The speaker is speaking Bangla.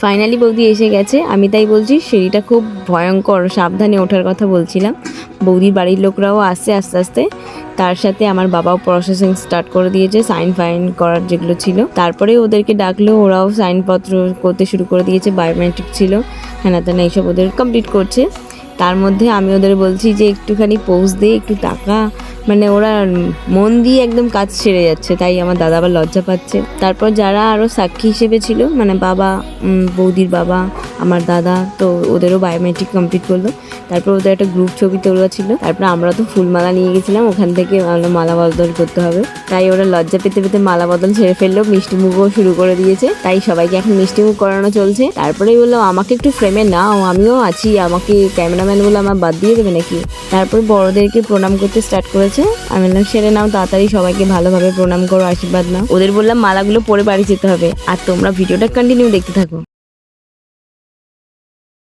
ফাইনালি বৌদি এসে গেছে। আমি তাই বলছি সিঁড়িটা খুব ভয়ঙ্কর, সাবধানে ওঠার কথা বলছিলাম। বৌদির বাড়ির লোকরাও আসছে আস্তে আস্তে, তার সাথে আমার বাবাও প্রসেসিং স্টার্ট করে দিয়েছে, সাইন ফাইন করার যেগুলো ছিল। তারপরে ওদেরকে ডাকলো, ওরাও সাইনপত্র করতে শুরু করে দিয়েছে, বায়োমেট্রিক ছিল, হ্যানা ত্যানা এইসব ওদের কমপ্লিট করছে। তার মধ্যে আমি ওদের বলছি যে একটুখানি পোজ দে, একটু টাকা, মানে ওরা মন দিয়ে একদম কাজ সেরে যাচ্ছে, তাই আমার দাদা আবার লজ্জা পাচ্ছে। তারপর যারা আরও সাক্ষী হিসেবে ছিল, মানে বাবা, বৌদির বাবা, আমার দাদা, তো ওদেরও বায়োমেট্রিক কমপ্লিট করলো। তারপর ওদের একটা গ্রুপ ছবি তোলা ছিল। তারপর আমরা তো ফুলমালা নিয়ে গেছিলাম, ওখান থেকে মালা বদল করতে হবে, তাই ওরা লজ্জা পেতে পেতে মালা বদল ছেড়ে ফেললো, মিষ্টিমুখও শুরু করে দিয়েছে। তাই সবাইকে এখন মিষ্টিমুখ করানো চলছে। তারপরেই বললো আমাকে একটু ফ্রেমে নাও, আমিও আছি, আমাকে ক্যামেরাম্যান বলে আমার বাদ দিয়ে দেবে নাকি। তারপর বড়দেরকে প্রণাম করতে স্টার্ট করেছে। আমি বললাম সেরে নাও, তাড়াতাড়ি সবাইকে ভালোভাবে প্রণাম করো, আশীর্বাদ নাও। ওদের বললাম মালাগুলো পরে বাড়ি যেতে হবে, আর তোমরা ভিডিওটা কন্টিনিউ দেখতে থাকো।